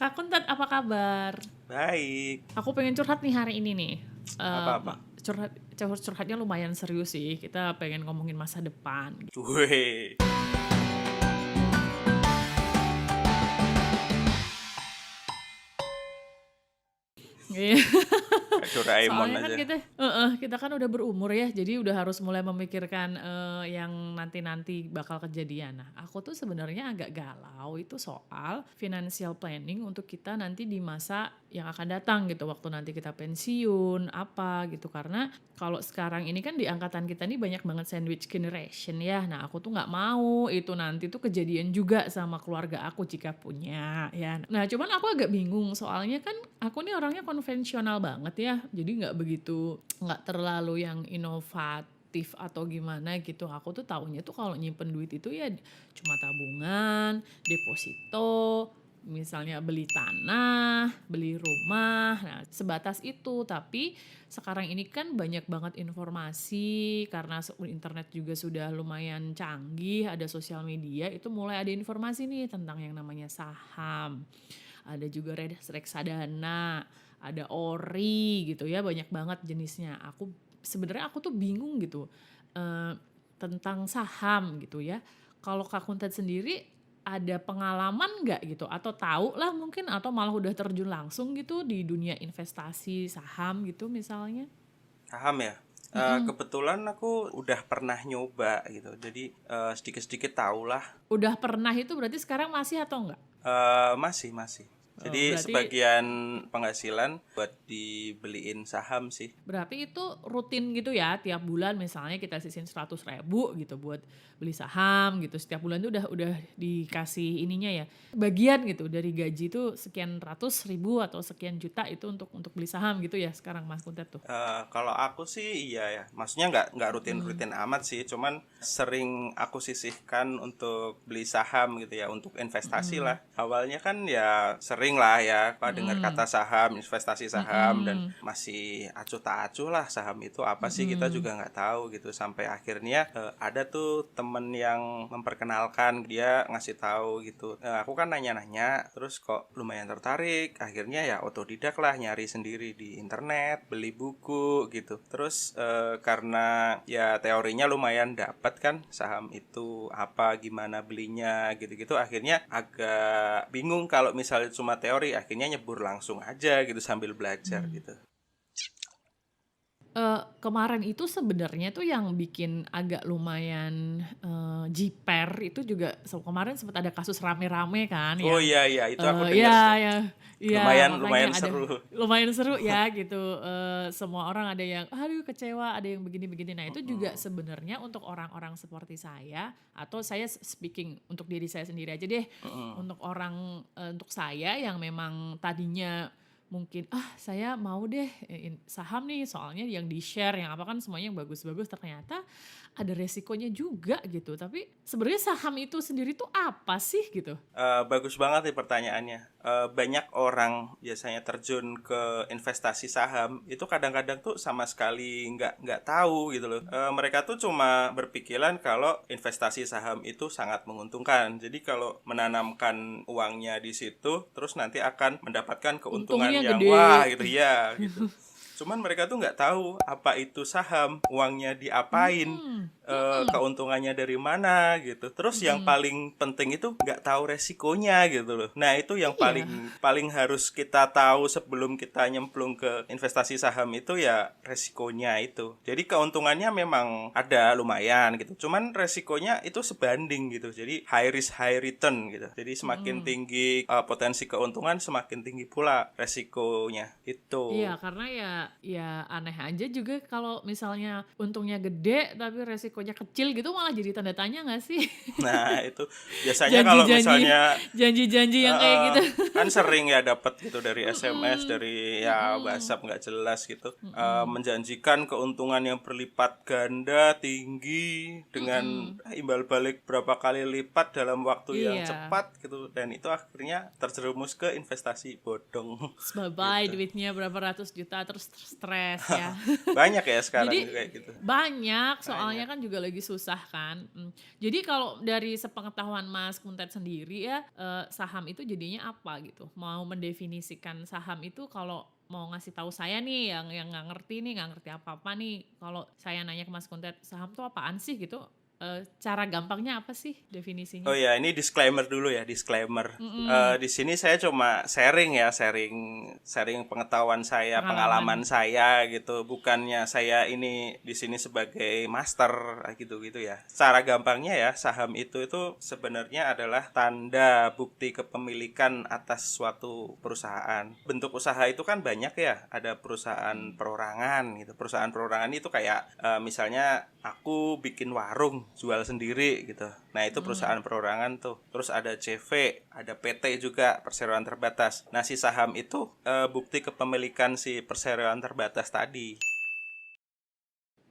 Kak Kuntat, apa kabar? Baik. Aku pengen curhat nih hari ini nih. Eh, Apa-apa? curhatnya lumayan serius sih. Kita pengen ngomongin masa depan. Weh. Iya. Kayak Doraemon Soalnya kan aja. kita kan udah berumur ya, jadi udah harus mulai memikirkan yang nanti-nanti bakal kejadian. Nah, aku tuh sebenarnya agak galau itu soal financial planning untuk kita nanti di masa yang akan datang gitu, waktu nanti kita pensiun apa gitu. Karena kalau sekarang ini kan di angkatan kita nih banyak banget sandwich generation ya. Nah, aku tuh nggak mau itu nanti tuh kejadian juga sama keluarga aku jika punya ya. Nah, cuman aku agak bingung soalnya kan aku nih orangnya konvensional banget ya, jadi nggak terlalu yang inovatif atau gimana gitu. Aku tuh taunya tuh kalau nyimpen duit itu ya cuma tabungan, deposito, misalnya beli tanah, beli rumah, nah sebatas itu. Tapi sekarang ini kan banyak banget informasi karena internet juga sudah lumayan canggih, ada sosial media, itu mulai ada informasi nih tentang yang namanya saham, ada juga reksadana, ada ori gitu ya, banyak banget jenisnya. Sebenarnya aku tuh bingung gitu eh, tentang saham gitu ya. Kalau Kak Kuntet sendiri ada pengalaman nggak gitu, atau tahu lah mungkin, atau malah udah terjun langsung gitu di dunia investasi saham gitu misalnya? Paham ya? Mm-mm. Kebetulan aku udah pernah nyoba gitu. Jadi sedikit-sedikit tahu lah. Udah pernah itu berarti sekarang masih atau enggak? Masih. Oh, Jadi berarti sebagian penghasilan buat dibeliin saham sih. Berarti itu rutin gitu ya, tiap bulan misalnya kita sisihin 100.000 gitu buat beli saham gitu. Setiap bulan tuh udah dikasih ininya ya, bagian gitu dari gaji itu sekian ratus ribu atau sekian juta itu untuk beli saham gitu ya sekarang Mas Kuntet tuh. Kalau aku sih iya ya, maksudnya nggak rutin-rutin amat sih, cuman sering aku sisihkan untuk beli saham gitu ya, untuk investasi lah. Awalnya kan ya sering lah ya, kalau dengar kata saham, investasi saham, dan masih acuh tak acuh lah saham itu apa sih, kita juga nggak tahu gitu. Sampai akhirnya ada tuh temen yang memperkenalkan, dia ngasih tahu gitu. Aku kan nanya-nanya, terus kok lumayan tertarik, akhirnya ya otodidak lah, nyari sendiri di internet, beli buku gitu. Terus karena ya teorinya lumayan dapat kan, saham itu apa, gimana belinya gitu-gitu, akhirnya agak bingung kalau misalnya cuma teori, akhirnya nyebur langsung aja gitu sambil belajar gitu. Kemarin itu sebenarnya tuh yang bikin agak lumayan jiper itu juga, kemarin sempat ada kasus rame-rame kan Oh yang iya itu aku ya denger tuh. ya ya Lumayan makanya ada seru. lumayan seru ya gitu. Semua orang ada yang aduh kecewa, ada yang begini-begini. Nah itu juga Mm-mm. sebenarnya untuk orang-orang seperti saya, atau saya speaking untuk diri saya sendiri aja deh, Mm-mm. untuk saya yang memang tadinya mungkin saya mau deh saham nih, soalnya yang di share yang apa kan semuanya yang bagus-bagus, ternyata ada resikonya juga gitu. Tapi sebenarnya saham itu sendiri tuh apa sih gitu? Bagus banget nih pertanyaannya. Banyak orang biasanya terjun ke investasi saham itu kadang-kadang tuh sama sekali nggak tahu gitu loh. Mereka tuh cuma berpikiran kalau investasi saham itu sangat menguntungkan. Jadi kalau menanamkan uangnya di situ, terus nanti akan mendapatkan keuntungan Untungnya yang wah gede. gitu ya gitu. Cuman mereka tuh nggak tahu apa itu saham, uangnya diapain, Hmm. Mm-mm. keuntungannya dari mana gitu. Terus yang Mm-mm. paling penting itu nggak tahu resikonya gitu loh. Nah itu yang Iya. paling paling harus kita tahu sebelum kita nyemplung ke investasi saham itu, ya resikonya itu. Jadi keuntungannya memang ada lumayan gitu. Cuman resikonya itu sebanding gitu. Jadi high risk high return gitu. Jadi semakin Mm-mm. tinggi potensi keuntungan, semakin tinggi pula resikonya Iya, itu. karena ya aneh aja juga kalau misalnya untungnya gede tapi resikonya kecil gitu, malah jadi tanda tanya nggak sih? Nah, itu biasanya kalau Janji-janji, misalnya janji-janji yang kayak gitu. kan sering ya dapat gitu dari SMS, Mm-mm. dari ya Mm-mm. WhatsApp nggak jelas gitu. Mm-mm. Menjanjikan keuntungan yang berlipat ganda tinggi dengan Mm-mm. imbal balik berapa kali lipat dalam waktu yang Iya. cepat gitu, dan itu akhirnya terjerumus ke investasi bodong Terus bye-bye gitu. duitnya berapa ratus juta, terus stres ya. Banyak ya sekarang Jadi kayak gitu. banyak, soalnya Banyak. kan juga lagi susah kan. Jadi kalau dari sepengetahuan Mas Kuntet sendiri ya, saham itu jadinya apa gitu? Mau mendefinisikan saham itu kalau mau ngasih tahu saya nih yang nggak ngerti apa-apa nih, kalau saya nanya ke Mas Kuntet, "Saham tuh apaan sih?" Gitu, cara gampangnya apa sih definisinya? Oh ya, ini disclaimer dulu ya, disclaimer. Mhm, Di sini saya cuma sharing ya, sharing pengetahuan saya, pengalaman. pengalaman saya gitu. Bukannya saya ini di sini sebagai master gitu-gitu ya. Cara gampangnya ya, saham itu sebenarnya adalah tanda bukti kepemilikan atas suatu perusahaan. Bentuk usaha itu kan banyak ya, ada perusahaan perorangan gitu. Perusahaan perorangan itu kayak misalnya aku bikin warung jual sendiri gitu. Nah, itu Mhm. perusahaan perorangan tuh. Terus ada CV, ada PT juga, perseroan terbatas. Nah, si saham itu bukti kepemilikan si perseroan terbatas tadi.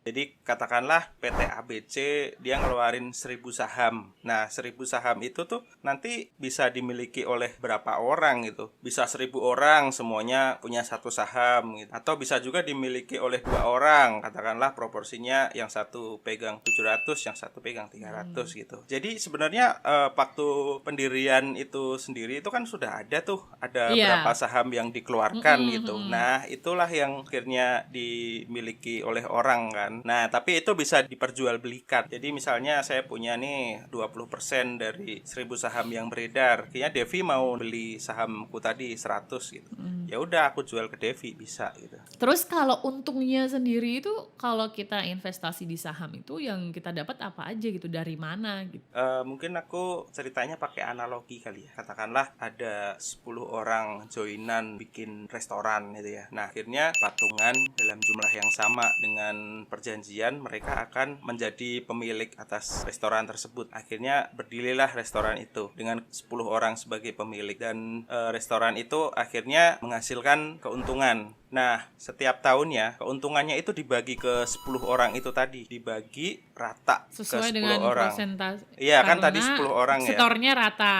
Jadi katakanlah PT ABC dia ngeluarin 1.000 saham. Nah, 1.000 saham itu tuh nanti bisa dimiliki oleh berapa orang gitu. Bisa 1.000 orang semuanya punya satu saham gitu. Atau bisa juga dimiliki oleh 2 orang. Katakanlah proporsinya yang satu pegang 700, yang satu pegang 300 gitu. Jadi sebenarnya waktu pendirian itu sendiri itu kan sudah ada tuh. Ada berapa Iya. saham yang dikeluarkan Mhm, gitu. mhm. Nah, itulah yang akhirnya dimiliki oleh orang kan. Nah, tapi itu bisa diperjualbelikan. Jadi misalnya saya punya nih 20% dari 1.000 saham yang beredar. Kayaknya Devi mau beli sahamku tadi 100 gitu. Mhm. Ya udah aku jual ke Devi bisa gitu. Terus kalau untungnya sendiri itu kalau kita investasi di saham itu yang kita dapat apa aja gitu, dari mana gitu? Mungkin aku ceritanya pakai analogi kali ya. Katakanlah ada 10 orang joinan bikin restoran gitu ya. Nah, akhirnya patungan dalam jumlah yang sama dengan perjanjian mereka akan menjadi pemilik atas restoran tersebut. Akhirnya berdirilah restoran itu dengan 10 orang sebagai pemilik dan restoran itu akhirnya menghasilkan keuntungan. Nah, setiap tahunnya keuntungannya itu dibagi ke 10 orang itu tadi, dibagi rata ke Sesuai 10 dengan orang. persentase Iya kan tadi karena 10 orang ya. setornya rata,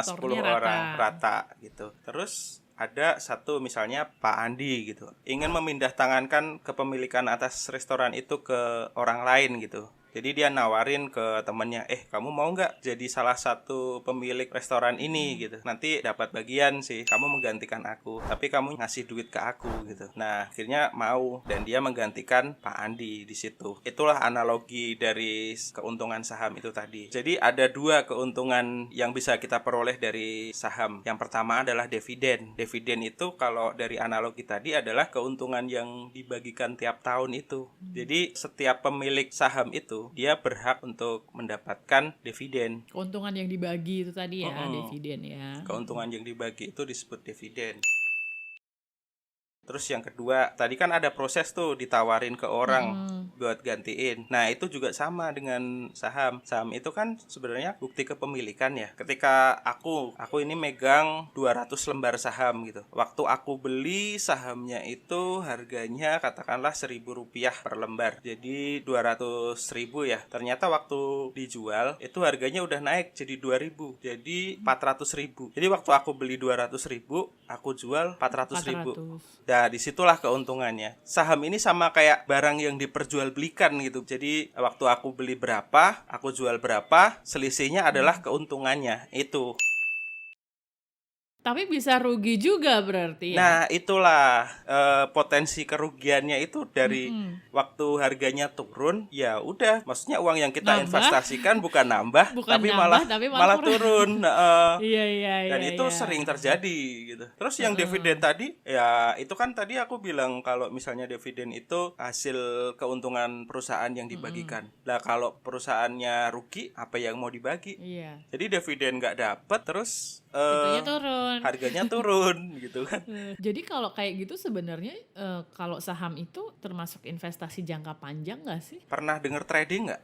Sepuluh setornya orang rata. rata gitu. Terus ada satu misalnya Pak Andi gitu. Ingin memindahtangankan kepemilikan atas restoran itu ke orang lain gitu. Jadi dia nawarin ke temennya, kamu mau nggak jadi salah satu pemilik restoran ini gitu. Nanti dapat bagian sih, kamu menggantikan aku, tapi kamu ngasih duit ke aku gitu. Nah akhirnya mau dan dia menggantikan Pak Andi di situ. Itulah analogi dari keuntungan saham itu tadi. Jadi ada 2 keuntungan yang bisa kita peroleh dari saham. Yang pertama adalah dividen. Dividen itu kalau dari analogi tadi adalah keuntungan yang dibagikan tiap tahun itu. Jadi setiap pemilik saham itu dia berhak untuk mendapatkan dividen. Keuntungan yang dibagi itu tadi ya, Mm-mm. dividen ya. Keuntungan yang dibagi itu disebut dividen. Terus yang kedua, tadi kan ada proses tuh ditawarin ke orang Mhm. buat gantiin. Nah, itu juga sama dengan saham. Saham itu kan sebenarnya bukti kepemilikan ya. Ketika aku ini megang 200 lembar saham gitu. Waktu aku beli sahamnya itu harganya katakanlah Rp1.000 per lembar. Jadi 200.000 ya. Ternyata waktu dijual itu harganya udah naik jadi 2.000. Jadi 400.000. Jadi waktu aku beli 200.000, aku jual 400.000. 400. Nah, disitulah keuntungannya. Saham ini sama kayak barang yang diperjualbelikan gitu. Jadi, waktu aku beli berapa, aku jual berapa, selisihnya adalah keuntungannya. Itu. Tapi bisa rugi juga berarti ya? Nah, itulah potensi kerugiannya itu dari Mhm. waktu harganya turun, ya udah, maksudnya uang yang kita Nambah, investasikan bukan nambah, bukan tapi nambah malah tapi malah malah kurang. turun. Heeh. Iya iya Dan iya itu iya. sering terjadi gitu. Terus yang Heeh. dividen tadi, ya itu kan tadi aku bilang kalau misalnya dividen itu hasil keuntungan perusahaan yang Mhm. dibagikan. Lah kalau perusahaannya rugi, apa yang mau dibagi? Iya. Jadi dividen nggak dapet, terus Kitanya turun. harganya turun gitu kan. Jadi kalau kayak gitu sebenarnya kalau saham itu termasuk investasi jangka panjang nggak sih? Pernah denger trading nggak?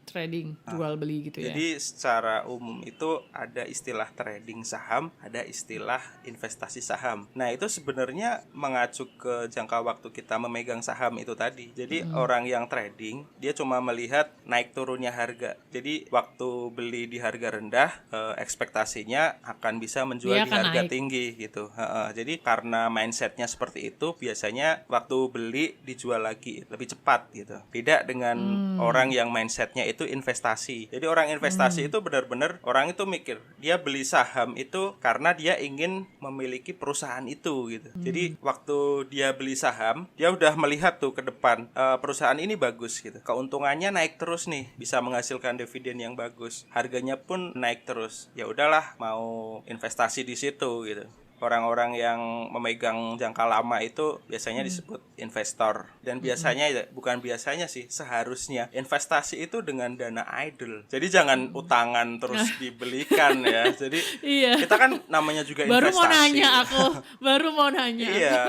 Trading, jual beli gitu ya. Jadi secara umum itu ada istilah trading saham, ada istilah investasi saham. Nah, itu sebenarnya mengacu ke jangka waktu kita memegang saham itu tadi. Jadi orang yang trading, dia cuma melihat naik turunnya harga. Jadi waktu beli di harga rendah, ekspektasinya akan akan bisa menjual Dia di akan harga naik. tinggi gitu. Heeh. Jadi karena mindsetnya seperti itu, biasanya waktu beli dijual lagi lebih cepat gitu. Beda dengan orang Hmm. yang mindsetnya itu investasi. Jadi orang investasi Hmm. itu benar-benar orang itu mikir dia beli saham itu karena dia ingin memiliki perusahaan itu gitu. Jadi waktu dia beli saham, dia udah melihat tuh ke depan, perusahaan ini bagus gitu. Keuntungannya naik terus nih, bisa menghasilkan dividen yang bagus. Harganya pun naik terus. Ya udahlah, mau investasi di situ gitu. Orang-orang yang memegang jangka lama itu biasanya disebut investor. Dan biasanya bukan biasanya sih, seharusnya investasi itu dengan dana idle. Jadi jangan utangan terus dibelikan ya. Jadi Iya. kita kan namanya juga Baru mau nanya investasi. aku. Baru mau nanya aku. Iya,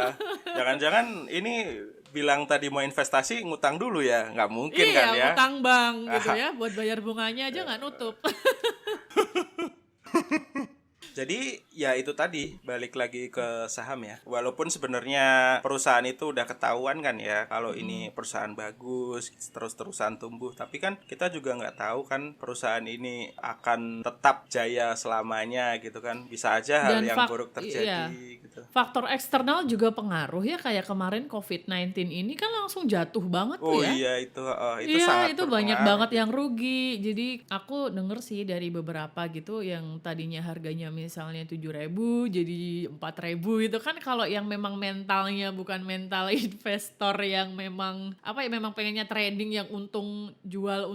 jangan-jangan ini bilang tadi mau investasi ngutang dulu ya, nggak mungkin kan Iya, ya? ngutang bank gitu Ah, ya, buat bayar bunganya aja nggak nutup. jadi ya itu tadi balik lagi ke saham ya. Walaupun sebenarnya perusahaan itu udah ketahuan kan ya kalau ini perusahaan bagus terus-terusan tumbuh, tapi kan kita juga nggak tahu kan perusahaan ini akan tetap jaya selamanya gitu kan. Bisa aja hal Dan yang buruk terjadi iya, gitu. faktor eksternal juga pengaruh ya, kayak kemarin COVID-19 ini kan langsung jatuh banget tuh Oh ya. iya itu Iya, sangat itu banyak berpengaruh banget yang gitu. rugi. Jadi aku denger sih dari beberapa gitu yang tadinya harganya misalnya 7.000 jadi 4.000 itu kan, kalau yang memang mentalnya bukan mental investor yang memang apa ya, memang pengennya trading yang untung jual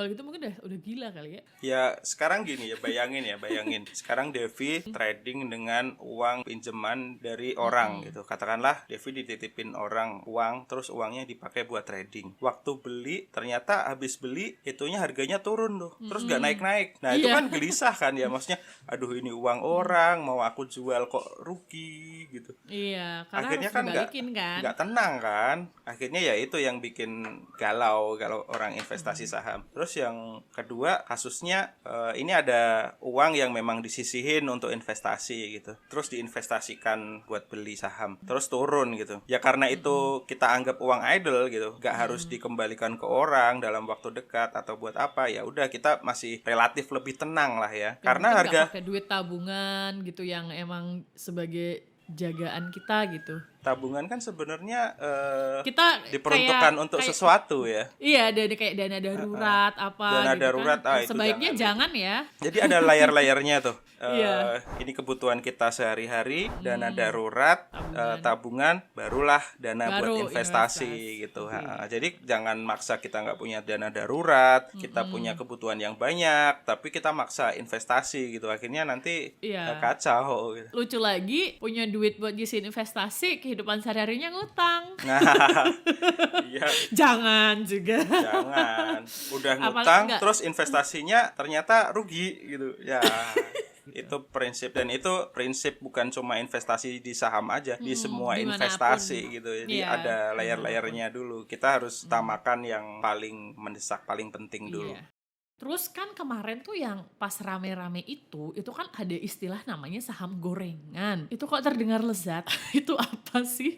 gitu, mungkin udah gila kali ya. Ya sekarang gini ya, bayangin. Sekarang Devi trading dengan uang pinjaman dari orang gitu. Katakanlah Devi dititipin orang uang, terus uangnya dipakai buat trading. Waktu beli, ternyata habis beli itunya harganya turun tuh. Terus gak naik-naik. Nah itu Iya. kan gelisah kan ya, maksudnya aduh ini uang orang, mau aku jual kok rugi gitu. Iya, karena harus Akhirnya kan dibalikin kan. nggak tenang kan. Akhirnya ya itu yang bikin galau kalau orang investasi saham. Terus yang kedua kasusnya, ini ada uang yang memang disisihin untuk investasi gitu, terus diinvestasikan buat beli saham, terus turun gitu ya. Karena itu kita anggap uang idle gitu, nggak harus dikembalikan ke orang dalam waktu dekat atau buat apa, ya udah kita masih relatif lebih tenang lah ya, Ya karena mungkin nggak harga pakai duit tabungan gitu yang emang sebagai jagaan kita gitu. tabungan kan sebenarnya Kita diperuntukkan untuk kayak sesuatu ya. iya, kayak dana darurat apa Dana gitu kan. darurat, itu Sebaiknya jangan itu. jangan ya. Jadi ada layar-layarnya tuh. Iya, Ini kebutuhan kita sehari-hari, dana hmm, darurat, tabungan tabungan, barulah dana buat baru investasi investasi. gitu. Jadi jangan maksa kita nggak punya dana darurat, kita punya kebutuhan yang banyak, tapi kita maksa investasi gitu. Akhirnya nanti Iya. kacau gitu. Lucu lagi, punya duit buat ngisiin investasi, kehidupan sehari-harinya ngutang. Nah, iya. Jangan juga. Jangan, udah Apalagi ngutang enggak. terus investasinya ternyata rugi gitu. Ya, itu prinsip, dan itu prinsip bukan cuma investasi di saham aja, di semua Dimanapun. investasi gitu. Jadi Iya, ada dimanapun. layer-layernya dulu. Kita harus utamakan yang paling mendesak, paling penting dulu. Iya. Terus kan kemarin tuh yang pas rame-rame itu kan ada istilah namanya saham gorengan. Itu kok terdengar lezat. Itu apa sih?